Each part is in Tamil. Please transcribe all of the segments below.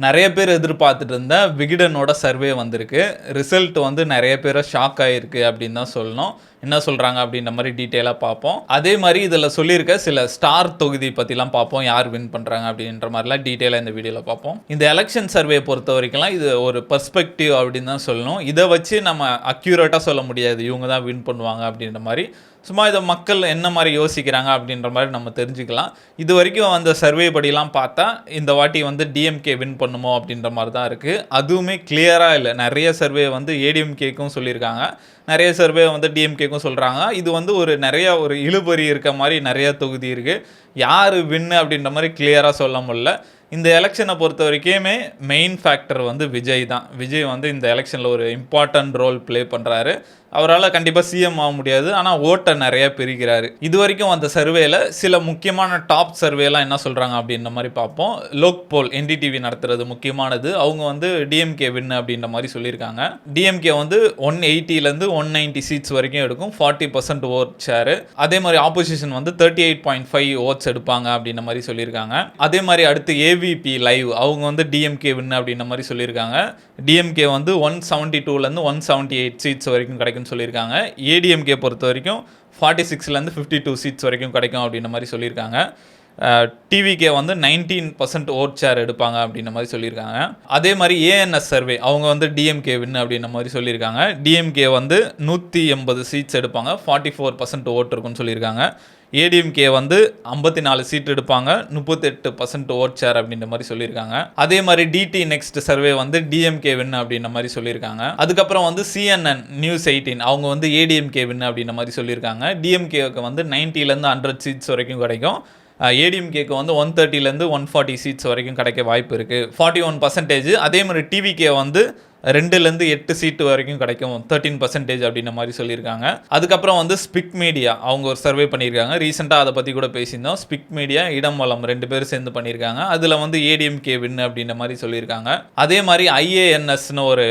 நெறைய பேர் எதிர்பார்த்துட்டு இருந்த விகடனோட சர்வே வந்திருக்கு. ரிசல்ட் வந்து நெறைய பேர ஷாக் ஆயிருக்கு அப்படின்னு தான் சொல்லணும். என்ன சொல்றாங்க அப்படின்ற மாரி டீட்டெயிலா பார்ப்போம். அதே மாரி இதில சொல்லியிருக்க சில ஸ்டார் தொகுதி பத்திலாம் பார்ப்போம். யார் வின் பண்றாங்க அப்படின்ற மாரிலாம் டீட்டெயிலா இந்த வீடியோல பார்ப்போம். இந்த எலக்ஷன் சர்வே பொறுத்தவரைக்கும்லாம் இது ஒரு பெர்ஸ்பெக்டிவ் அப்படின்னு தான் சொல்லணும். இத வச்சு நம்ம அக்யூரேட்டா சொல்ல முடியாது. இவங்க தான் வின் பண்ணுவாங்க அப்படின்ற மாரி. சும்மா இத மக்கள் என்ன மாரி யோசிக்கிறாங்க அப்படின்ற மாரி நம்ம தெரிஞ்சுக்கலாம். இதுவரைக்கும் அந்த சர்வே படிலாம் பார்த்தா, இந்த வாட்டி வந்து டிஎம்கே வின் பண்ணுமோ அப்படின்ற மாரி தான் இருக்கு. அதுவுமே கிளியரா இல்ல. நெறைய சர்வே வந்து ஏடிஎம்கேக்கும் சொல்லியிருக்காங்க. நெறைய சர்வே வந்து டிஎம்கேக்கும் சொல்றாங்க. இது வந்து நெறைய ஒரு இழுபறி இருக்க மாரி நெறைய தொகுதி இருக்கு. யாரு வின் அப்படின்ற மாரி கிளியரா சொல்ல முடியல. இந்த எலக்ஷனை பொறுத்த வரைக்குமே மெயின் ஃபேக்டர் வந்து விஜய் தான். விஜய் வந்து இந்த எலெக்ஷனில் ஒரு இம்பார்ட்டன்ட் ரோல் ப்ளே பண்ணுறாரு. அவரால் கண்டிப்பாக சிஎம் ஆக முடியாது, ஆனால் ஓட்டை நிறைய பிரிக்கிறாரு. இது வரைக்கும் அந்த சர்வேல சில முக்கியமான டாப் சர்வேலாம் என்ன சொல்கிறாங்க அப்படின்ற மாதிரி பார்ப்போம். லோக் போல் என்டிடிவி நடத்துறது முக்கியமானது. அவங்க வந்து டிஎம்கே வின் அப்படின்ற மாதிரி சொல்லியிருக்காங்க. டிஎம்கே வந்து 180லேருந்து 190 சீட்ஸ் வரைக்கும் எடுக்கும், 40% ஓட் ஷேரு. அதே மாதிரி ஆப்போசிஷன் வந்து 38.5 ஓட்ஸ் எடுப்பாங்க அப்படின்ற மாதிரி சொல்லியிருக்காங்க. அதே மாதிரி அடுத்து ஏவிபி லைவ் அவங்க வந்து டிஎம்கே வின் அப்படின்ற மாதிரி சொல்லியிருக்காங்க. டிஎம்கே வந்து 172லேருந்து 178 சீட்ஸ் வரைக்கும் கிடைக்கும்னு சொல்லியிருக்காங்க. ஏடிஎம்கே பொறுத்த வரைக்கும் 46லேருந்து 52 சீட்ஸ் வரைக்கும் கிடைக்கும் அப்படின்ற மாதிரி சொல்லியிருக்காங்க. டிவிகே வந்து 19% ஓட் ஷேர் எடுப்பாங்க அப்படின்ற மாதிரி சொல்லியிருக்காங்க. அதே மாதிரி ஏஎன்எஸ் சர்வே அவங்க வந்து டிஎம்கே வின் அப்படின்ற மாதிரி சொல்லியிருக்காங்க. டிஎம்கே வந்து 180 சீட்ஸ் எடுப்பாங்க, 44% ஓட் இருக்குன்னு சொல்லியிருக்காங்க. ஏடிஎம்கே வந்து 54 சீட் எடுப்பாங்க, 38% ஓட் ஷேர் அப்படின்ற மாதிரி சொல்லியிருக்காங்க. அதே மாதிரி டிடி நெக்ஸ்ட் சர்வே வந்து டிஎம்கே வின் அப்படின்ற மாதிரி சொல்லியிருக்காங்க. அதுக்கப்புறம் வந்து CNN நியூஸ் 18 அவங்க வந்து ஏடிஎம்கே வின் அப்படின்ற மாதிரி சொல்லியிருக்காங்க. டிஎம்கேக்கு வந்து 90லேருந்து 100 சீட்ஸ் வரைக்கும் கிடைக்கும். ஏடிஎம்கேக்கு வந்து 130லேருந்து 140 சீட்ஸ் வரைக்கும் கிடைக்க வாய்ப்பு இருக்குது, 41%. அதே மாதிரி டிவிகே வந்து 2லேருந்து 8 சீட்டு வரைக்கும் கிடைக்கும், 13% அப்படின்ற மாதிரி சொல்லியிருக்காங்க. அதுக்கப்புறம் வந்து ஸ்பிக் மீடியா அவங்க ஒரு சர்வே பண்ணியிருக்காங்க. ரீசெண்டாக அதை பற்றி கூட பேசியிருந்தோம். ஸ்பிக் மீடியா இடம் வளம் 2 பேரும் சேர்ந்து பண்ணியிருக்காங்க. அதில் வந்து ஏடிஎம்கே வின் அப்படின்ற மாதிரி சொல்லியிருக்காங்க. அதே மாதிரி ஐஏஎன்எஸ்னு ஒரு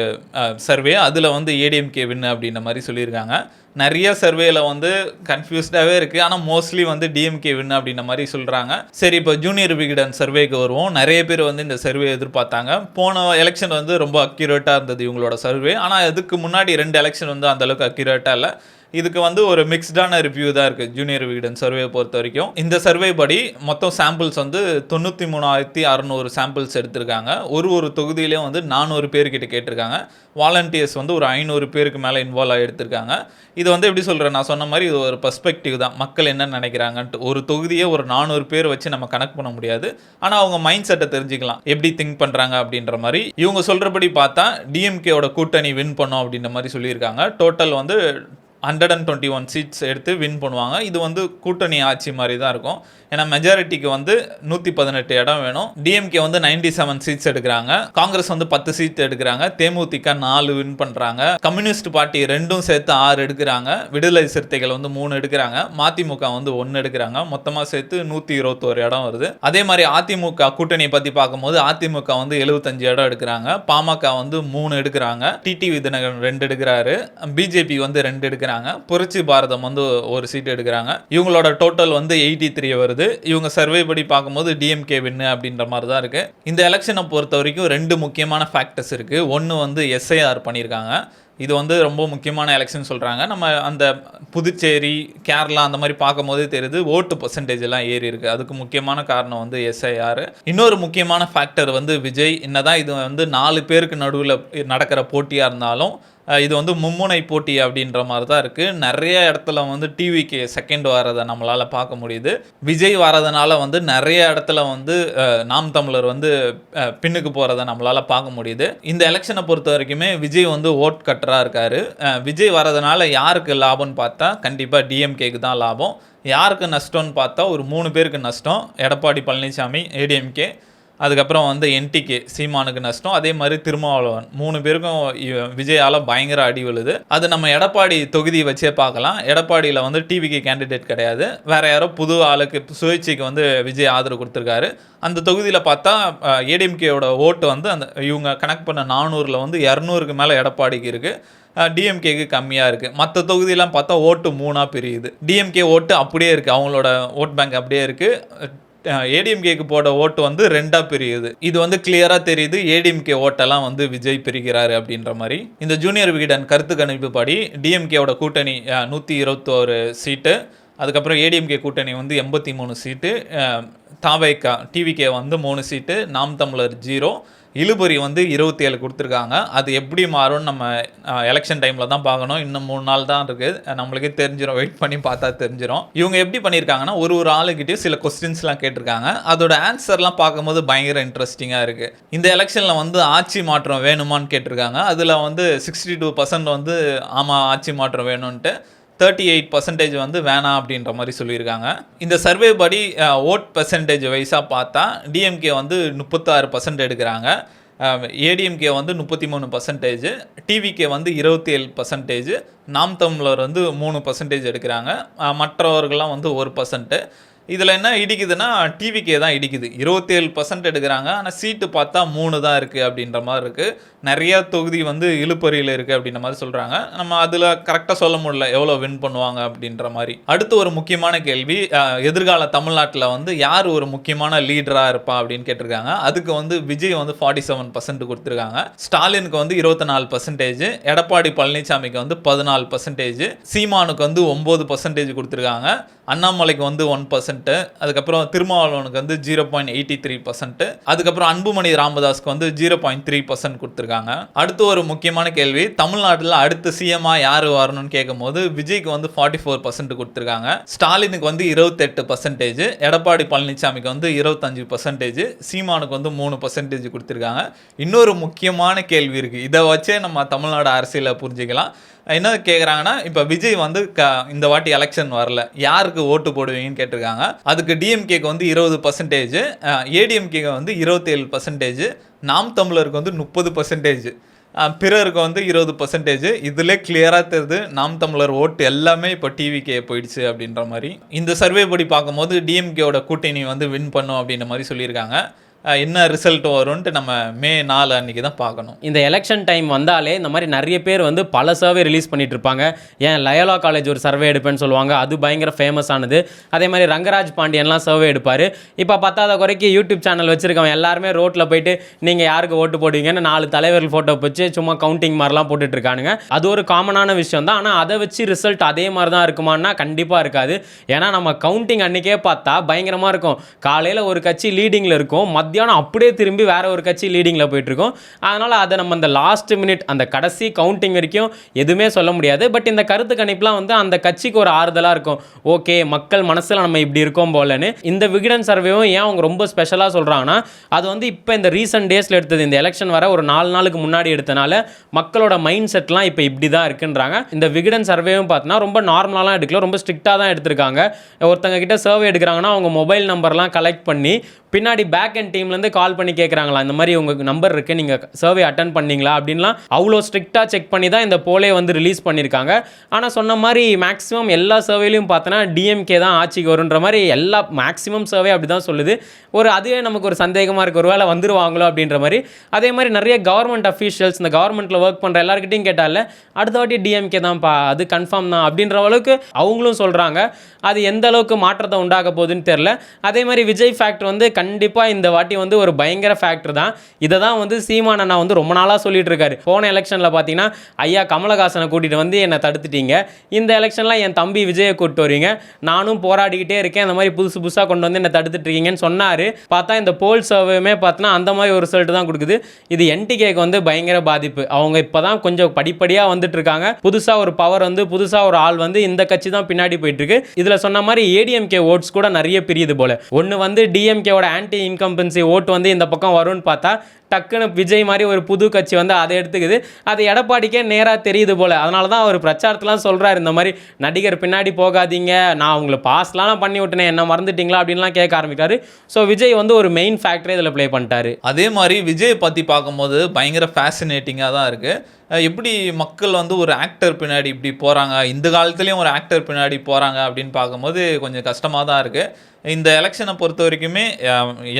சர்வே, அதில் வந்து ஏடிஎம்கே வின் அப்படின்ற மாதிரி சொல்லியிருக்காங்க. நிறைய சர்வேல வந்து கன்ஃபியூஸ்டாகவே இருக்குது, ஆனால் மோஸ்ட்லி வந்து டிஎம்கே வின் அப்படின்ற மாதிரி சொல்கிறாங்க. சரி, இப்போ ஜூனியர் விகடன் சர்வேக்கு வருவோம். நிறைய பேர் வந்து இந்த சர்வே எதிர்பார்த்தாங்க. போன எலெக்ஷன் வந்து ரொம்ப அக்யூரேட்டாக இருந்தது இவங்களோட சர்வே. ஆனால் அதுக்கு முன்னாடி 2 எலெக்ஷன் வந்து அந்தளவுக்கு அக்யூரேட்டாக இல்லை. இதுக்கு வந்து ஒரு மிக்ஸ்டான ரிவ்யூ தான் இருக்குது ஜூனியர் விகடன் சர்வே பொறுத்த வரைக்கும். இந்த சர்வே படி மொத்தம் சாம்பிள்ஸ் வந்து 93,600 சாம்பிள்ஸ் எடுத்திருக்காங்க. ஒரு தொகுதியிலையும் வந்து 400 பேர்கிட்ட கேட்டிருக்காங்க. வாலண்டியர்ஸ் வந்து ஒரு 500 பேருக்கு மேலே இன்வால்வ் ஆகி எடுத்திருக்காங்க. இது வந்து எப்படி சொல்கிறேன், நான் சொன்ன மாதிரி இது ஒரு பெர்ஸ்பெக்டிவ் தான். மக்கள் என்ன நினைக்கிறாங்கன்ட்டு ஒரு தொகுதியை ஒரு 400 பேர் வச்சு நம்ம கனெக்ட் பண்ண முடியாது, ஆனால் அவங்க மைண்ட் செட்டை தெரிஞ்சுக்கலாம், எப்படி திங்க் பண்ணுறாங்க அப்படின்ற மாதிரி. இவங்க சொல்கிறபடி பார்த்தா டிஎம்கேவோட கூட்டணி வின் பண்ணோம் அப்படின்ற மாதிரி சொல்லியிருக்காங்க. டோட்டல் வந்து 121 சீட்ஸ் எடுத்து வின் பண்ணுவாங்க. இது வந்து கூட்டணி ஆட்சி மாதிரி தான் இருக்கும். ஏன்னா மெஜாரிட்டிக்கு வந்து 118 இடம் வேணும். டிஎம்கே வந்து 97 சீட்ஸ் எடுக்கிறாங்க. காங்கிரஸ் வந்து 10 சீட் எடுக்கிறாங்க. தேமுதிக 4 வின் பண்ணுறாங்க. கம்யூனிஸ்ட் பார்ட்டி 2 சேர்த்து 6 எடுக்கிறாங்க. விடுதலை சிறுத்தைகள் வந்து 3 எடுக்கிறாங்க. மதிமுக வந்து 1 எடுக்கிறாங்க. மொத்தமாக சேர்த்து 121 இடம் வருது. அதே மாதிரி அதிமுக கூட்டணியை பற்றி பார்க்கும்போது அதிமுக வந்து 75 இடம் எடுக்கிறாங்க. பாமக வந்து 3 எடுக்கிறாங்க. டிடிவி தினகரன் 2 எடுக்கிறாரு. பிஜேபி வந்து 2 எடுக்கிறாங்க. புரட்சி பாரதம் வந்து 1 சீட் எடுக்கிறாங்க. இவங்களோட டோட்டல் வந்து 83 வருது. இவங்க சர்வே படி பார்க்கும்போது டிஎம்கே வின் அப்படின்ற மாதிரி தான் இருக்கு. இந்த எலெக்ஷனை பொறுத்த வரைக்கும் 2 முக்கியமான ஃபேக்டர்ஸ் இருக்கு. ஒன்று வந்து எஸ்ஐஆர் பண்ணியிருக்காங்க. இது வந்து ரொம்ப முக்கியமான எலெக்ஷன் சொல்கிறாங்க. நம்ம அந்த புதுச்சேரி, கேரளா அந்த மாதிரி பார்க்கும் போதே தெரியுது ஓட்டு பர்சன்டேஜ் எல்லாம் ஏறி இருக்குது. அதுக்கு முக்கியமான காரணம் வந்து எஸ்ஐஆர். இன்னொரு முக்கியமான ஃபேக்டர் வந்து விஜய். என்னதான் இது வந்து 4 பேருக்கு நடுவில் நடக்கிற போட்டியாக இருந்தாலும் இது வந்து மும்முனை போட்டி அப்படின்ற மாதிரி தான் இருக்குது. நிறைய இடத்துல வந்து டிவிக்கு செகண்ட் வரதை நம்மளால் பார்க்க முடியுது. விஜய் வரதுனால வந்து நிறைய இடத்துல வந்து நாம் தமிழர் வந்து பின்னுக்கு போகிறத நம்மளால் பார்க்க முடியுது. இந்த எலெக்ஷனை பொறுத்த வரைக்குமே விஜய் வந்து ஓட் கட்டராக இருக்கார். விஜய் வரதுனால யாருக்கு லாபம்னு பார்த்தா கண்டிப்பாக டிஎம்கேக்கு தான் லாபம். யாருக்கு நஷ்டம்னு பார்த்தா ஒரு 3 பேருக்கு நஷ்டம். எடப்பாடி பழனிசாமி ஏடிஎம்கே, அதுக்கப்புறம் வந்து என்டிகே சீமானுக்கு நஷ்டம். அதே மாதிரி திருமாவளவன் 3 பேருக்கும் விஜயால் பயங்கர அடி விழுது. அது நம்ம எடப்பாடி தொகுதி வச்சே பார்க்கலாம். எடப்பாடியில் வந்து டிவிக்கு கேண்டிடேட் கிடையாது, வேற யாரோ புது ஆளுக்கு சுயேட்சைக்கு வந்து விஜய் ஆதரவு கொடுத்துருக்காரு. அந்த தொகுதியில் பார்த்தா ஏடிஎம்கேயோட ஓட்டு வந்து அந்த இவங்க கனெக்ட் பண்ண 400ல் வந்து 200க்கு மேலே எடப்பாடிக்கு இருக்குது. டிஎம்கேக்கு கம்மியாக இருக்குது. மற்ற தொகுதியெலாம் பார்த்தா ஓட்டு 3ஆக பிரியுது. டிஎம்கே ஓட்டு அப்படியே இருக்குது, அவங்களோட ஓட் பேங்க் அப்படியே இருக்குது. ஏடிஎம்கேக்கு போட ஓட்டு வந்து 2ஆ பிரியுது. இது வந்து கிளியரா தெரியுது, ஏடிஎம்கே ஓட்டெல்லாம் வந்து விஜய் பிரிக்கிறாரு அப்படின்ற மாதிரி. இந்த ஜூனியர் விகடன் கருத்து கணிப்பு படி டிஎம்கேவோட கூட்டணி 121 சீட்டு, அதுக்கப்புறம் ஏடிஎம்கே கூட்டணி வந்து 83 சீட்டு, தாவேகா டிவிகே வந்து 3 சீட்டு, நாம் தமிழர் 0, இழுபறி வந்து 27 கொடுத்துருக்காங்க. அது எப்படி மாறும்னு நம்ம எலெக்ஷன் டைமில் தான் பார்க்கணும். இன்னும் 3 நாள் தான் இருக்குது, நம்மளுக்கே தெரிஞ்சிடும், வெயிட் பண்ணி பார்த்தா தெரிஞ்சிடும். இவங்க எப்படி பண்ணியிருக்காங்கன்னா ஒரு ஆளுகிட்டே சில கொஸ்டின்ஸ்லாம் கேட்டிருக்காங்க. அதோட ஆன்சர்லாம் பார்க்கும்போது பயங்கர இன்ட்ரெஸ்டிங்காக இருக்குது. இந்த எலெக்ஷனில் வந்து ஆட்சி மாற்றம் வேணுமான்னு கேட்டிருக்காங்க. அதில் வந்து 62% வந்து ஆமாம் ஆட்சி மாற்றம் வேணும்ன்ட்டு, 38% வந்து வேணாம் அப்படின்ற மாதிரி சொல்லியிருக்காங்க. இந்த சர்வே படி ஓட் பெர்சன்டேஜ் வைஸாக பார்த்தா டிஎம்கே வந்து 36% எடுக்கிறாங்க, ஏடிஎம்கே வந்து 33%, டிவிகே வந்து 27%, நாம் தமிழர் வந்து 3% எடுக்கிறாங்க, மற்றவர்கள்லாம் வந்து 1%. இதில் என்ன இடிக்குதுன்னா டிவிக்கே தான் இடிக்குது, 27% எடுக்கிறாங்க. ஆனால் சீட்டு பார்த்தா 3 தான் இருக்குது அப்படின்ற மாதிரி இருக்குது. நிறைய தொகுதி வந்து இழுப்பறியில் இருக்குது அப்படின்ற மாதிரி சொல்கிறாங்க. நம்ம அதில் கரெக்டாக சொல்ல முடியல எவ்வளோ வின் பண்ணுவாங்க அப்படின்ற மாதிரி. அடுத்து ஒரு முக்கியமான கேள்வி, எதிர்கால தமிழ்நாட்டில் வந்து யார் ஒரு முக்கியமான லீடராக இருப்பா அப்படின்னு கேட்டிருக்காங்க. அதுக்கு வந்து விஜய் வந்து 47% கொடுத்துருக்காங்க, ஸ்டாலினுக்கு வந்து 24%, எடப்பாடி பழனிசாமிக்கு வந்து 14%, சீமானுக்கு வந்து 9% கொடுத்துருக்காங்க, அண்ணாமலைக்கு வந்து 1%, அதுக்கப்புறம் திருமாவளவனுக்கு வந்து 0.83%, அதுக்கப்புறம் அன்புமணி ராமதாஸ்க்கு வந்து 0.3% கொடுத்துருக்காங்க. அடுத்து ஒரு முக்கியமான கேள்வி, தமிழ்நாட்டில் அடுத்து சிஎம்ஆ யார் வரணும்னு கேட்கும் போது விஜய்க்கு வந்து 44% கொடுத்துருக்காங்க, ஸ்டாலினுக்கு வந்து 28%, எடப்பாடி பழனிசாமிக்கு வந்து 25%, சீமானுக்கு வந்து 3% கொடுத்துருக்காங்க. இன்னொரு முக்கியமான கேள்வி இருக்குது, இதை வச்சே நம்ம தமிழ்நாடு அரசியலை புரிஞ்சுக்கலாம். என்ன கேட்குறாங்கன்னா, இப்போ விஜய் வந்து இந்த வாட்டி எலெக்ஷன் வரல, யாருக்கு ஓட்டு போடுவீங்கன்னு கேட்டிருக்காங்க. அதுக்கு டிஎம்கேக்கு வந்து 20%, ஏடிஎம்கேக்கு வந்து 27%, நாம் தமிழருக்கு வந்து 30%, பிறருக்கு வந்து 20%. இதில் கிளியராக தெரியுது நாம் தமிழர் ஓட்டு எல்லாமே இப்போ டிவிக்கே போயிடுச்சு அப்படின்ற மாதிரி. இந்த சர்வே படி பார்க்கும்போது டிஎம்கேவோட கூட்டணி வந்து வின் பண்ணும் அப்படின்ற மாதிரி சொல்லியிருக்காங்க. என்ன ரிசல்ட் வரும்ன்ட்டு நம்ம மே 4 அன்றைக்கி தான் பார்க்கணும். இந்த எலெக்ஷன் டைம் வந்தாலே இந்த மாதிரி நிறைய பேர் வந்து பல சர்வே ரிலீஸ் பண்ணிட்டு இருப்பாங்க. ஏன் லயோலா காலேஜ் ஒரு சர்வே எடுப்பேன்னு சொல்லுவாங்க, அது பயங்கர ஃபேமஸ் ஆனது. அதே மாதிரி ரங்கராஜ் பாண்டியன்லாம் சர்வே எடுப்பார். இப்போ பத்தாத குறைக்கு யூடியூப் சேனல் வச்சுருக்கவன் எல்லாருமே ரோட்டில் போயிட்டு நீங்கள் யாருக்கு ஓட்டு போடுவீங்கன்னு 4 தலைவர்கள் ஃபோட்டோ வச்சு சும்மா கவுண்டிங் மாதிரிலாம் போட்டுட்டு இருக்கானுங்க. அது ஒரு காமனான விஷயம் தான். ஆனால் அதை வச்சு ரிசல்ட் அதே மாதிரி தான் இருக்குமான்னா கண்டிப்பாக இருக்காது. ஏன்னா நம்ம கவுண்டிங் அன்றைக்கே பார்த்தா பயங்கரமாக இருக்கும். காலையில் ஒரு கட்சி லீடிங்கில் இருக்கும், மத்தியானம் அப்படியே திரும்பி வேற ஒரு கட்சி லீடிங்கில் போயிட்டு இருக்கோம். அதனால் அதை நம்ம அந்த லாஸ்ட் மினிட் அந்த கடைசி கவுண்டிங் வரைக்கும் எதுவுமே சொல்ல முடியாது. பட் இந்த கருத்து கணிப்புலாம் வந்து அந்த கட்சிக்கு ஒரு ஆறுதலாக இருக்கும். ஓகே, மக்கள் மனசில் நம்ம இப்படி இருக்கோம் போலன்னு. இந்த விகடன் சர்வேவும் ஏன் அவங்க ரொம்ப ஸ்பெஷலாக சொல்கிறாங்கன்னா, அது வந்து இப்போ இந்த ரீசன்ட் டேஸில் எடுத்தது, இந்த எலெக்ஷன் வர ஒரு 4 நாளுக்கு முன்னாடி எடுத்தனால மக்களோட மைண்ட் செட்லாம் இப்போ இப்படி தான் இருக்குன்றாங்க. இந்த விகடன் சர்வேவும் பார்த்தீங்கன்னா ரொம்ப நார்மலாலாம் எடுக்கல, ரொம்ப ஸ்ட்ரிக்டாக தான் எடுத்திருக்காங்க. ஒருத்தங்க கிட்ட சர்வே எடுக்கிறாங்கன்னா அவங்க மொபைல் நம்பர்லாம் கலெக்ட் பண்ணி பின்னாடி பேக் அண்ட் டீம்லேருந்து கால் பண்ணி கேட்குறாங்களா, இந்த மாதிரி உங்கள் நம்பர் இருக்குது, நீங்கள் சர்வே அட்டன் பண்ணீங்களா அப்படின்லாம் அவ்வளோ ஸ்ட்ரிக்டாக செக் பண்ணி தான் இந்த போலே வந்து ரிலீஸ் பண்ணியிருக்காங்க. ஆனால் சொன்ன மாதிரி மேக்ஸிமம் எல்லா சர்வேலையும் பார்த்தோன்னா டிஎம்கே தான் ஆட்சிக்கு வருன்ற மாதிரி எல்லா மேக்ஸிமம் சர்வே அப்படி தான் சொல்லுது. அதுவே நமக்கு ஒரு சந்தேகமாக இருக்குது, ஒரு வேளை வந்துருவாங்களோ அப்படின்ற மாதிரி. அதே மாதிரி நிறைய கவர்மெண்ட் அஃபீஷியல்ஸ், இந்த கவர்மெண்ட்டில் ஒர்க் பண்ணுற எல்லாருக்கிட்டையும் கேட்டால அடுத்த வாட்டி டிஎம்கே தான்ப்பா, அது கன்ஃபார்ம் தான் அப்படின்ற அளவுக்கு அவங்களும் சொல்கிறாங்க. அது எந்த அளவுக்கு மாற்றத்தை உண்டாக போகுதுன்னு தெரில. அதே மாதிரி விஜய் ஃபேக்டர் வந்து கண்டிப்பாக இந்த வாட்டி வந்து ஒரு பயங்கர ஃபேக்டர் தான். இதை தான் வந்து சீமான் அண்ணா வந்து ரொம்ப நாளாக சொல்லிட்டு இருக்காரு. போன எலெக்ஷனில் பார்த்தீங்கன்னா ஐயா கமலஹாசனை கூட்டிகிட்டு வந்து என்னை தடுத்துட்டீங்க, இந்த எலெக்ஷனில் என் தம்பி விஜயை கூப்பிட்டு வரீங்க, நானும் போராடிக்கிட்டே இருக்கேன், அந்த மாதிரி புதுசு புதுசாக கொண்டு வந்து என்னை தடுத்துட்டு இருக்கீங்கன்னு சொன்னார். பார்த்தா இந்த போல் சர்வேமே பார்த்தோன்னா அந்த மாதிரி ஒரு ரிசல்ட் தான் கொடுக்குது. இது என்டிகேக்கு வந்து பயங்கர பாதிப்பு. அவங்க இப்போ தான் கொஞ்சம் படிப்படியாக வந்துட்டு இருக்காங்க. புதுசாக ஒரு பவர் வந்து புதுசாக ஒரு ஆள் வந்து இந்த கட்சி தான் பின்னாடி போயிட்டு இருக்கு. இதில் சொன்ன மாதிரி ஏடிஎம்கே ஓட்ஸ் கூட நிறைய பிரியுது போல. ஒன்று வந்து டிஎம்கேவோட ஆன்டி இன்கம்பன்சி ஓட்டு வந்து இந்த பக்கம் வரும்னு பார்த்தா டக்குன்னு விஜய் மாதிரி ஒரு புது கட்சி வந்து அதை எடுத்துக்குது. அது எடப்பாடிக்கே நேராக தெரியுது போல். அதனால தான் அவர் பிரச்சாரத்தெலாம் சொல்கிறார், இந்த மாதிரி நடிகர் பின்னாடி போகாதீங்க, நான் உங்களை பாஸ்லாம் பண்ணி விட்டேனே, என்ன மறந்துட்டிங்களா அப்படின்லாம் கேட்க ஆரம்பிக்காரு. ஸோ விஜய் வந்து ஒரு மெயின் ஃபேக்டரே இதில் ப்ளே பண்ணிட்டாரு. அதே மாதிரி விஜய் பற்றி பார்க்கும்போது பயங்கர ஃபேசினேட்டிங்காக தான் இருக்குது. எப்படி மக்கள் வந்து ஒரு ஆக்டர் பின்னாடி இப்படி போகிறாங்க, இந்த காலத்துலேயும் ஒரு ஆக்டர் பின்னாடி போகிறாங்க அப்படின்னு பார்க்கும்போது கொஞ்சம் கஷ்டமாக தான் இருக்குது. இந்த எலெக்ஷனை பொறுத்த வரைக்குமே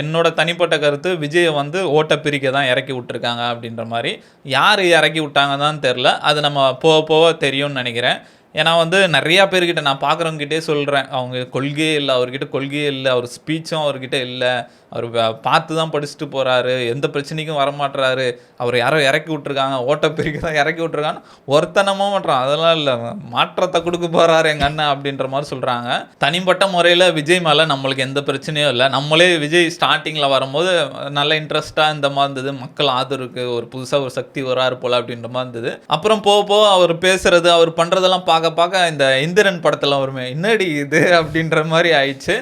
என்னோட தனிப்பட்ட கருத்து, விஜயை வந்து ஓட்டை பிரிக்க தான் இறக்கி விட்டுருக்காங்க அப்படின்ற மாதிரி. யார் இறக்கி விட்டாங்க தான் தெரில, அது நம்ம போக போக தெரியும்னு நினைக்கிறேன். ஏன்னா வந்து நிறையா பேர்கிட்ட நான் பார்க்குறவங்ககிட்டே சொல்கிறேன், அவங்க கொள்கையே இல்லை, அவர்கிட்ட கொள்கையே இல்லை, அவர் ஸ்பீச்சும் அவர்கிட்ட இல்லை, அவர் பார்த்து தான் படிச்சுட்டு போகிறாரு, எந்த பிரச்சனைக்கும் வரமாட்டுறாரு, அவர் யாரோ இறக்கி விட்ருக்காங்க, ஓட்டப்பெருக்கி தான் இறக்கி விட்ருக்கான்னு ஒருத்தனமாக மாட்டுறான். அதெல்லாம் இல்லை, மாற்றத்தை கொடுக்க போகிறாரு எங்கள் அண்ணன் அப்படின்ற மாதிரி சொல்கிறாங்க. தனிப்பட்ட முறையில் விஜய் மேலே நம்மளுக்கு எந்த பிரச்சனையும் இல்லை. நம்மளே விஜய் ஸ்டார்டிங்கில் வரும்போது நல்ல இன்ட்ரெஸ்ட்டாக இந்த மாதிரி இருந்தது, மக்கள் ஆதரவுக்கு ஒரு புதுசாக ஒரு சக்தி வராரு போல் அப்படின்ற மாதிரி இருந்தது. அப்புறம் போக போக அவர் பேசுறது அவர் பண்ணுறதெல்லாம் பார்க்க பார்க்க இந்த இந்திரன் படத்தில் வருமே, என்னடி இது அப்படின்ற மாதிரி ஆயிடுச்சு.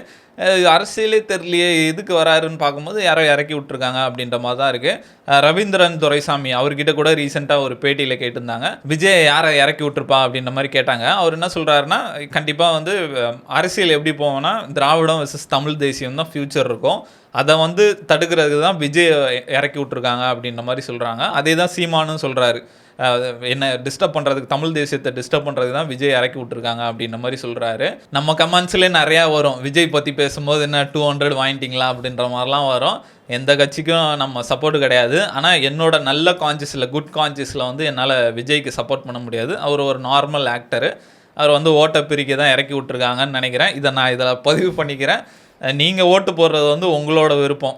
அரசியலே தெரியலையே எதுக்கு வராருன்னு பார்க்கும்போது யாரோ இறக்கி விட்ருக்காங்க அப்படின்ற மாதிரி தான் இருக்குது. ரவீந்திரன் துரைசாமி அவர்கிட்ட கூட ரீசெண்டாக ஒரு பேட்டியில் கேட்டிருந்தாங்க, விஜய் யாரை இறக்கி விட்டுருப்பா அப்படின்ற மாதிரி கேட்டாங்க. அவர் என்ன சொல்கிறாருன்னா, கண்டிப்பாக வந்து அரசியல் எப்படி போவோம்னா திராவிடம் வெர்சஸ் தமிழ் தேசியம் தான் ஃப்யூச்சர் இருக்கும், அதை வந்து தடுக்கிறதுக்கு தான் விஜய் இறக்கி விட்ருக்காங்க அப்படின்ற மாதிரி சொல்கிறாங்க. அதே தான் சீமானும் சொல்கிறாரு, என்ன டிஸ்டர்ப் பண்ணுறதுக்கு, தமிழ் தேசியத்தை டிஸ்டர்ப் பண்ணுறதுக்கு தான் விஜய் இறக்கி விட்ருக்காங்க அப்படின்ற மாதிரி சொல்கிறாரு. நம்ம கமெண்ட்ஸ்லேயே நிறையா வரும், விஜய் பற்றி பேசும்போது என்ன 200 வாங்கிட்டீங்களா அப்படின்ற மாதிரிலாம் வரும். எந்த கட்சிக்கும் நம்ம சப்போர்ட் கிடையாது. ஆனால் என்னோட நல்ல கான்சியஸில், குட் கான்சியஸில் வந்து என்னால் விஜய்க்கு சப்போர்ட் பண்ண முடியாது. அவர் ஒரு நார்மல் ஆக்டரு, அவர் வந்து ஓட்டை பிரிக்க தான் இறக்கி விட்ருக்காங்கன்னு நினைக்கிறேன். இதை நான் இதில் பதிவு பண்ணிக்கிறேன். நீங்கள் ஓட்டு போடுறது வந்து உங்களோட விருப்பம்.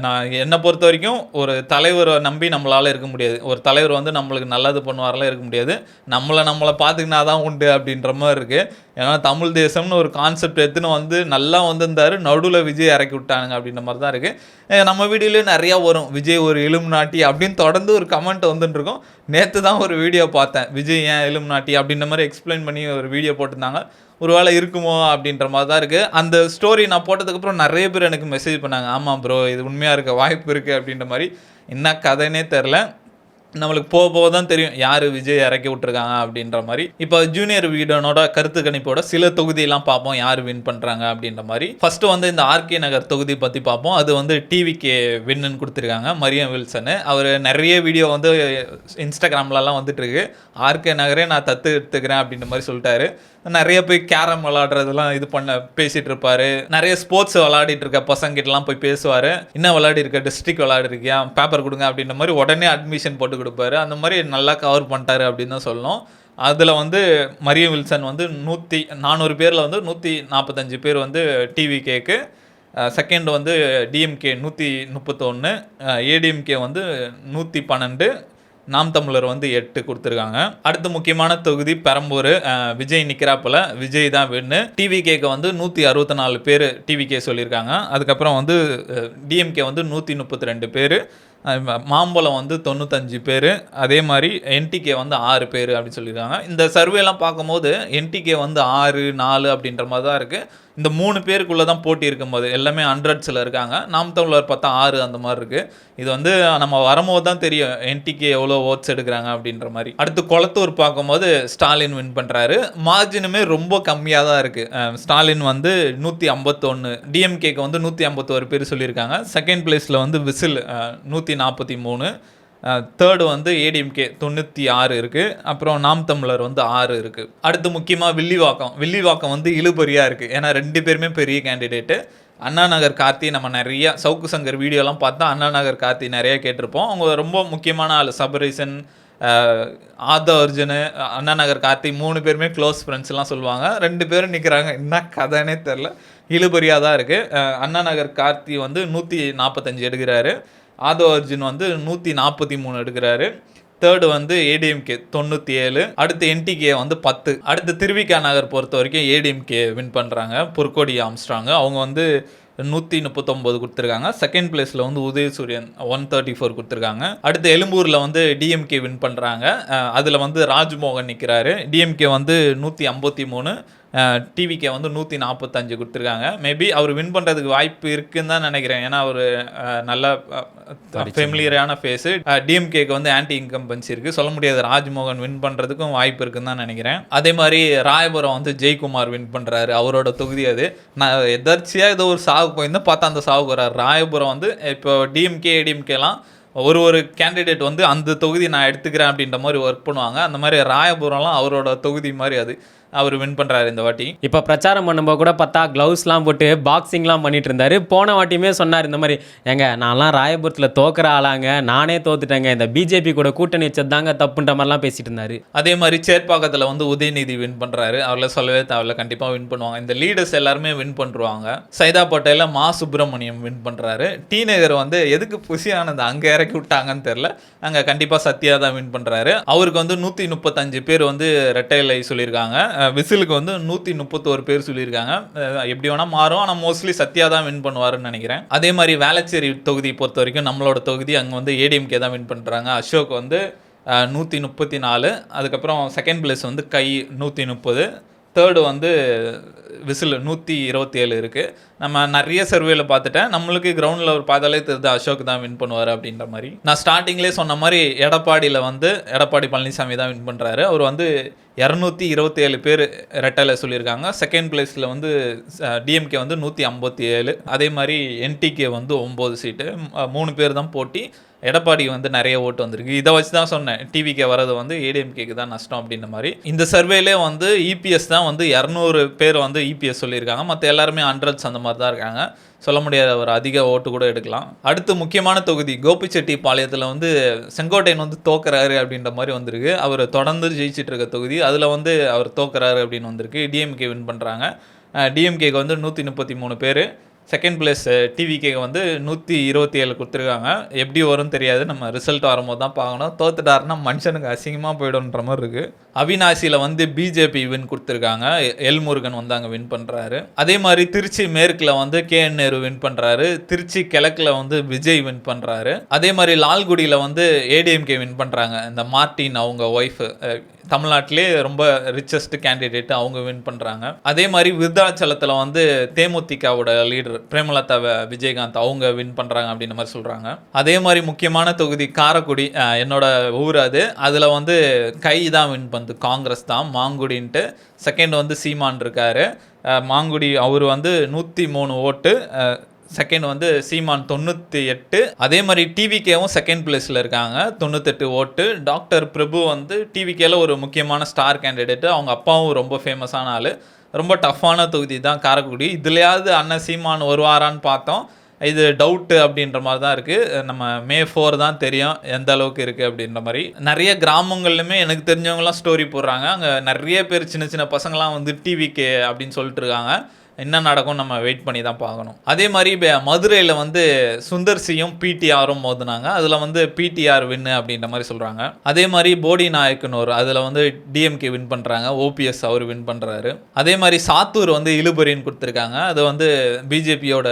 நான் என்னை பொறுத்த வரைக்கும் ஒரு தலைவரை நம்பி நம்மளால் இருக்க முடியாது. ஒரு தலைவர் வந்து நம்மளுக்கு நல்லது பண்ணுவாரெலாம் இருக்க முடியாது. நம்மளை பார்த்துக்கினா தான் உண்டு அப்படின்ற மாதிரி இருக்குது. ஏன்னா தமிழ் தேசம்னு ஒரு கான்செப்ட் எடுத்துன்னு வந்து நல்லா வந்திருந்தார், நடுவில் விஜய் இறக்கி விட்டானுங்க அப்படின்ற மாதிரி தான் இருக்குது. நம்ம வீடியோலேயே நிறையா வரும், விஜய் ஒரு இலுமினாட்டி அப்படின்னு தொடர்ந்து ஒரு கமெண்ட் வந்துட்டுருக்கோம். நேற்று தான் ஒரு வீடியோ பார்த்தேன், விஜய் ஏன் இலுமினாட்டி அப்படின்ற மாதிரி எக்ஸ்பிளைன் பண்ணி ஒரு வீடியோ போட்டிருந்தாங்க. ஒரு வேளை இருக்குமோ அப்படின்ற மாதிரி தான் இருக்குது. அந்த ஸ்டோரி நான் போட்டதுக்கப்புறம் நிறைய பேர் எனக்கு மெசேஜ் பண்ணாங்க, ஆமாம் ப்ரோ இது உண்மையாக இருக்க வாய்ப்பு இருக்குது அப்படின்ற மாதிரி. என்ன கதைன்னே தெரில, நம்மளுக்கு போக போக தான் தெரியும் யார் விஜய் இறக்கி விட்ருக்காங்க அப்படின்ற மாதிரி. இப்போ ஜூனியர் விகடனோட கருத்து கணிப்போட சில தொகுதியெல்லாம் பார்ப்போம் யார் வின் பண்ணுறாங்க அப்படின்ற மாதிரி. ஃபஸ்ட்டு வந்து இந்த ஆர்கே நகர் தொகுதி பற்றி பார்ப்போம். அது வந்து டிவிகே வின்னு கொடுத்துருக்காங்க, மரியம் வில்சனு. அவர் நிறைய வீடியோ வந்து இன்ஸ்டாகிராம்லலாம் வந்துட்டுருக்கு, ஆர்கே நகரே நான் தத்து எடுத்துக்கிறேன் அப்படின்ற மாதிரி சொல்லிட்டாரு. நிறைய போய் கேரம் விளாடுறதுலாம் இது பேசிகிட்டு இருப்பார். நிறைய ஸ்போர்ட்ஸ் விளாடிட்டு இருக்க பசங்கிட்டலாம் போய் பேசுவார். இன்னும் விளாடி இருக்க, டிஸ்ட்ரிக்ட் விளாடிருக்கியா, பேப்பர் கொடுங்க அப்படின்ற மாதிரி உடனே அட்மிஷன் போட்டு கொடுப்பாரு. அந்த மாதிரி நல்லா கவர் பண்ணிட்டாரு அப்படின்னு தான் சொல்லணும். அதில் வந்து மரியம் வில்சன் வந்து 400 பேரில் வந்து 145 பேர் வந்து டிவிகேக்கு, செகண்ட் வந்து டிஎம்கே 131, ஏடிஎம்கே வந்து 112, நாம் தமிழர் வந்து 8 கொடுத்துருக்காங்க. அடுத்து முக்கியமான தொகுதி பெரம்பூர், விஜய் நிற்கிறாப்பில், விஜய் தான் வின்னு. டிவிகேக்கு வந்து 164 பேர் டிவிகே சொல்லியிருக்காங்க. அதுக்கப்புறம் வந்து டிஎம்கே வந்து 132 பேர், மாம்பழம் வந்து 95 பேர், அதே மாதிரி என்டிகே வந்து 6 பேர் அப்படின்னு சொல்லியிருக்காங்க. இந்த சர்வேலாம் பார்க்கும்போது என்டிகே வந்து 6, 4 அப்படின்ற மாதிரி தான் இருக்குது. இந்த 3 பேருக்குள்ளே தான் போட்டி இருக்கும்போது எல்லாமே 100s இருக்காங்க. நாம் தமிழர் பார்த்தா 6 அந்த மாதிரி இருக்குது. இது வந்து நம்ம வரும்போது தான் தெரியும் என்டிகே எவ்வளோ ஓட்ஸ் எடுக்கிறாங்க அப்படின்ற மாதிரி. அடுத்து கொளத்தூர் பார்க்கும்போது ஸ்டாலின் வின் பண்ணுறாரு. மார்ஜினுமே ரொம்ப கம்மியாக தான் இருக்குது. ஸ்டாலின் வந்து 151, டிஎம்கேக்கு வந்து 151 பேர் சொல்லியிருக்காங்க. செகண்ட் பிளேஸில் வந்து விசில் 143, தேர்டு வந்து ஏடிஎம்கே 96 இருக்குது. அப்புறம் நாம் தமிழர் வந்து 6 இருக்குது. அடுத்து முக்கியமாக வில்லிவாக்கம் வந்து இழுபறியாக இருக்குது. ஏன்னா 2 பேருமே பெரிய கேண்டிடேட்டு. அண்ணா நகர் கார்த்தி நம்ம நிறையா சவுக்கு சங்கர் வீடியோலாம் பார்த்தா அண்ணா நகர் கார்த்தி நிறையா கேட்டிருப்போம். அவங்க ரொம்ப முக்கியமான ஆள். சபரீசன், ஆதவ அர்ஜுன், அண்ணா நகர் கார்த்தி 3 பேருமே க்ளோஸ் ஃப்ரெண்ட்ஸ்லாம் சொல்லுவாங்க. 2 பேரும் நிற்கிறாங்க, என்ன கதைன்னே தெரில, இழுபறியாக தான் இருக்குது. அண்ணா நகர் கார்த்தி வந்து 145 எடுக்கிறாரு, ஆதவ அர்ஜுன் வந்து 143 எடுக்கிறாரு. தேர்டு வந்து ஏடிஎம்கே 97, அடுத்து என்டிகே வந்து 10. அடுத்து திருவிகா நகர் பொறுத்த வரைக்கும் ஏடிஎம்கே வின் பண்ணுறாங்க. பொற்கோடி ஆம்ஸ்ட்ராங் அவங்க வந்து 139 கொடுத்துருக்காங்க. செகண்ட் பிளேஸில் வந்து உதயசூரியன் 134 கொடுத்துருக்காங்க. அடுத்து எழும்பூரில் வந்து டிஎம்கே வின் பண்ணுறாங்க. அதில் வந்து ராஜ்மோகன் நிற்கிறாரு. டிஎம்கே வந்து 153, டிவிகே வந்து 145 கொடுத்துருக்காங்க. மேபி அவர் வின் பண்ணுறதுக்கு வாய்ப்பு இருக்குன்னு தான் நினைக்கிறேன். ஏன்னா அவர் நல்ல ஃபெமிலியரான ஃபேஸு. டிஎம்கேக்கு வந்து ஆன்டி இன்கம்பன்சி இருக்குது, சொல்ல முடியாது. ராஜ்மோகன் வின் பண்ணுறதுக்கும் வாய்ப்பு இருக்குன்னு தான் நினைக்கிறேன். அதே மாதிரி ராயபுரம் வந்து ஜெயக்குமார் வின் பண்ணுறாரு, அவரோட தொகுதி அது. நான் எதர்ச்சியாக ஏதோ ஒரு சாவு போயிருந்தேன், பார்த்தா அந்த சாவுக்கு வர்றாரு. ராயபுரம் வந்து இப்போ டிஎம்கே ஏடிஎம்கேலாம் ஒரு கேண்டிடேட் வந்து அந்த தொகுதி நான் எடுத்துக்கிறேன் அப்படின்ற மாதிரி ஒர்க் பண்ணுவாங்க. அந்த மாதிரி ராயபுரம்லாம் அவரோட தொகுதி மாதிரி அது. அவர் வின் பண்ணுறாரு இந்த வாட்டி. இப்போ பிரச்சாரம் பண்ணும்போது கூட பார்த்தா க்ளவுஸ்லாம் போட்டு பாக்ஸிங்லாம் பண்ணிட்டு இருந்தாரு. போன வாட்டியுமே சொன்னார் இந்த மாதிரி, ஏங்க நான்லாம் ராயபுரத்தில் தோக்குற ஆளாங்க, நானே தோத்துட்டேங்க, இந்த பிஜேபி கூட கூட்டணி வச்சதாங்க தப்புன்ற மாதிரிலாம் பேசிட்டு இருந்தாரு. அதே மாதிரி சேட்பாக்கத்தில் வந்து உதயநிதி வின் பண்ணுறாரு. அவரில் சொல்லவே தேவையில்ல, கண்டிப்பாக வின் பண்ணுவாங்க. இந்த லீடர்ஸ் எல்லாருமே வின் பண்ணுவாங்க. சைதாப்பேட்டையில் மா சுப்பிரமணியம் வின் பண்ணுறாரு. டி நகர் வந்து எதுக்கு புசியானது அங்கே இறக்கி விட்டாங்கன்னு தெரில, அங்கே கண்டிப்பாக சத்யா தான் வின் பண்ணுறாரு. அவருக்கு வந்து 135 பேர் வந்து ரெட்டைலை சொல்லியிருக்காங்க. விசிலுக்கு வந்து 131 பேர் சொல்லியிருக்காங்க. எப்படி வேணால் மாறும், ஆனால் மோஸ்ட்லி சத்யா தான் வின் பண்ணுவாருன்னு நினைக்கிறேன். அதே மாதிரி வேளச்சேரி தொகுதி பொறுத்த வரைக்கும் நம்மளோட தொகுதி அங்கே வந்து ஏடிஎம்கே தான் வின் பண்ணுறாங்க. அசோக் வந்து 134, அதுக்கப்புறம் செகண்ட் பிளேஸ் வந்து கை 130, தேர்டு வந்து விசில் 127 இருக்குது. நம்ம நிறைய சர்வேல பார்த்துட்டேன், நம்மளுக்கு கிரவுண்டில் ஒரு பார்த்தாலே தெரியுது அசோக் தான் வின் பண்ணுவார் அப்படின்ற மாதிரி. நான் ஸ்டார்டிங்லேயே சொன்ன மாதிரி எடப்பாடியில் வந்து எடப்பாடி பழனிசாமி தான் வின் பண்ணுறாரு. அவர் வந்து 227 பேர் ரெட்டலை சொல்லியிருக்காங்க. செகண்ட் பிளேஸில் வந்து டிஎம்கே வந்து 157, அதே மாதிரி என்டிகே வந்து 9 சீட்டு, 3 பேர் தான் போட்டி. எடப்பாடி வந்து நிறைய ஓட்டு வந்திருக்கு. இதை வச்சு தான் சொன்னேன் டிவிக்கே வரது வந்து ஏடிஎம்கேக்கு தான் நஷ்டம் அப்படின்ற மாதிரி. இந்த சர்வேலே வந்து இபிஎஸ் தான் வந்து 200 பேர் வந்து இபிஎஸ் சொல்லியிருக்காங்க. மற்ற எல்லாருமே 100s அந்த மாதிரி தான் இருக்காங்க. சொல்ல முடியாத ஒரு அதிக ஓட்டு கூட எடுக்கலாம். அடுத்து முக்கியமான தொகுதி கோபிச்செட்டிப்பாளையத்தில் வந்து செங்கோட்டையன் வந்து தோக்குறாரு அப்படின்ற மாதிரி வந்திருக்கு. அவர் தொடர்ந்து ஜெயிச்சிட்டு இருக்க தொகுதி, அதில் வந்து அவர் தோக்குறாரு அப்படின்னு வந்திருக்கு. டிஎம்கே வின் பண்ணுறாங்க. டிஎம்கேக்கு வந்து 133 பேர். செகண்ட் பிளேஸ் டிவிகேக்கு வந்து 127 கொடுத்துருக்காங்க. எப்படி வரும்னு தெரியாது, நம்ம ரிசல்ட் வரும்போது தான் பார்க்கணும். தோத்துட்டாருன்னா மனுஷனுக்கு அசிங்கமாக போய்டுன்ற மாதிரி இருக்குது. அவினாசியில் வந்து பிஜேபி வின் கொடுத்துருக்காங்க. எல் முருகன் வந்து அங்கே வின் பண்ணுறாரு. அதே மாதிரி திருச்சி மேற்கில் வந்து கேஎன் நேரு வின் பண்ணுறாரு. திருச்சி கிழக்கில் வந்து விஜய் வின் பண்ணுறாரு. அதே மாதிரி லால்குடியில் வந்து ஏடிஎம்கே வின் பண்ணுறாங்க. இந்த மார்டின் அவங்க ஒய்ஃபு, தமிழ்நாட்டிலே ரொம்ப ரிச்சஸ்ட் கேண்டிடேட், அவங்க வின் பண்ணுறாங்க. அதே மாதிரி விருதாச்சலத்தில் வந்து தேமுதிகவோட லீடர் பிரேமலதா விஜயகாந்த் அவங்க வின் பண்ணுறாங்க அப்படின்ற மாதிரி சொல்கிறாங்க. அதே மாதிரி முக்கியமான தொகுதி காரைக்குடி, என்னோட ஊர் அது, அதில் வந்து கை தான் வின் பண்ணுது, காங்கிரஸ் தான், மாங்குடின்ட்டு. செகண்ட் வந்து சீமான் இருக்கார். மாங்குடி அவர் வந்து 103 ஓட்டு. செகண்ட் வந்து சீமான் 98. அதே மாதிரி டிவிகேவும் செகண்ட் பிளேஸில் இருக்காங்க, 98 ஓட்டு. டாக்டர் பிரபு வந்து டிவிகேல ஒரு முக்கியமான ஸ்டார் கேண்டிடேட்டு. அவங்க அப்பாவும் ரொம்ப ஃபேமஸான ஆள். ரொம்ப டஃப்பான தொகுதி தான் காரைக்குடி. இதுலையாவது அண்ணன் சீமான் வருவாரான்னு பார்த்தோம். இது டவுட்டு அப்படின்ற மாதிரி தான் இருக்குது. நம்ம May 4 தான் தெரியும் எந்த அளவுக்கு இருக்குது அப்படின்ற மாதிரி. நிறைய கிராமங்கள்லையுமே எனக்கு தெரிஞ்சவங்களாம் ஸ்டோரி போடுறாங்க. அங்கே நிறைய பேர் சின்ன சின்ன பசங்களாம் வந்து டிவிகே அப்படின்னு சொல்லிட்டு இருக்காங்க. என்ன நடக்கும் நம்ம வெயிட் பண்ணி தான் பார்க்கணும். அதே மாதிரி மதுரையில் வந்து சுந்தர்சியும் பிடிஆரும் மோதுனாங்க. அதில் வந்து பிடிஆர் வின்னு அப்படின்ற மாதிரி சொல்கிறாங்க. அதே மாதிரி போடி நாயக்கனூர், அதில் வந்து டிஎம்கே வின் பண்ணுறாங்க. ஓபிஎஸ் அவர் வின் பண்ணுறாரு. அதே மாதிரி சாத்தூர் வந்து இழுபறின்னு கொடுத்துருக்காங்க. அது வந்து பிஜேபியோட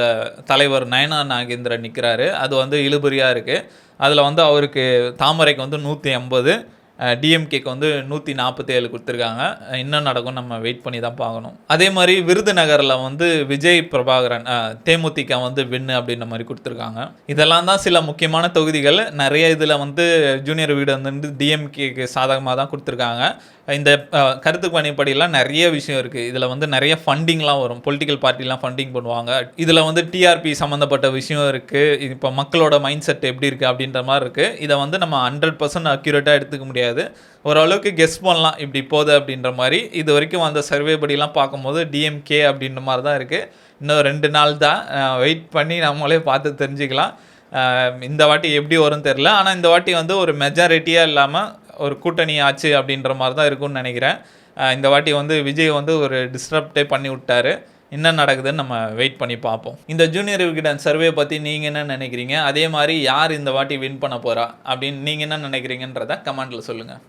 தலைவர் நயனா நாகேந்திரன் நிற்கிறாரு. அது வந்து இழுபறியாக இருக்குது. அதில் வந்து அவருக்கு தாமரைக்கு வந்து 180, டிஎம்கேக்கு வந்து 147 கொடுத்துருக்காங்க. இன்னும் நடக்கும், நம்ம வெயிட் பண்ணி தான் பார்க்கணும். அதே மாதிரி விருதுநகரில் வந்து விஜய் பிரபாகரன் தேமுதிக வந்து வின்னு அப்படின்ற மாதிரி கொடுத்துருக்காங்க. இதெல்லாம் தான் சில முக்கியமான தொகுதிகள். நிறைய இதில் வந்து ஜூனியர் வீடு வந்து டிஎம்கேக்கு சாதகமாக தான் கொடுத்துருக்காங்க. இந்த கருத்து பணிப்படியெல்லாம் நிறைய விஷயம் இருக்குது. இதில் வந்து நிறைய ஃபண்டிங்லாம் வரும், பொலிட்டிக்கல் பார்ட்டிலாம் ஃபண்டிங் பண்ணுவாங்க. இதில் வந்து டிஆர்பி சம்மந்தப்பட்ட விஷயம் இருக்குது. இப்போ மக்களோட மைண்ட் செட் எப்படி இருக்குது அப்படின்ற மாதிரி இருக்குது. இதை வந்து நம்ம 100% அக்யூரேட்டாக எடுத்துக்க முடியாது, ஓரளவுக்கு கெஸ் பண்ணலாம் இப்படி போகுது அப்படின்ற மாதிரி. இது வரைக்கும் அந்த சர்வே படிலாம் பார்க்கும்போது டிஎம்கே அப்படின்ற மாதிரி தான் இருக்குது. இன்னும் 2 நாள் தான், வெயிட் பண்ணி நம்மளே பார்த்து தெரிஞ்சுக்கலாம். இந்த வாட்டி எப்படி வரும்னு தெரில. ஆனால் இந்த வாட்டி வந்து ஒரு மெஜாரிட்டியாக இல்லாமல் ஒரு கூட்டணி ஆச்சு அப்படின்ற மாதிரி தான் இருக்கும்னு நினைக்கிறேன். இந்த வாட்டி வந்து விஜய் வந்து ஒரு டிஸ்டர்ப்டே பண்ணி விட்டாரு. என்ன நடக்குதுன்னு நம்ம வெயிட் பண்ணி பார்ப்போம். இந்த ஜூனியர் விகடன் சர்வே பற்றி நீங்கள் என்ன நினைக்கிறீங்க? அதே மாதிரி யார் இந்த வாட்டி வின் பண்ண போகிறா அப்படின்னு நீங்கள் என்ன நினைக்கிறீங்கன்றத கமெண்ட்டில் சொல்லுங்கள்.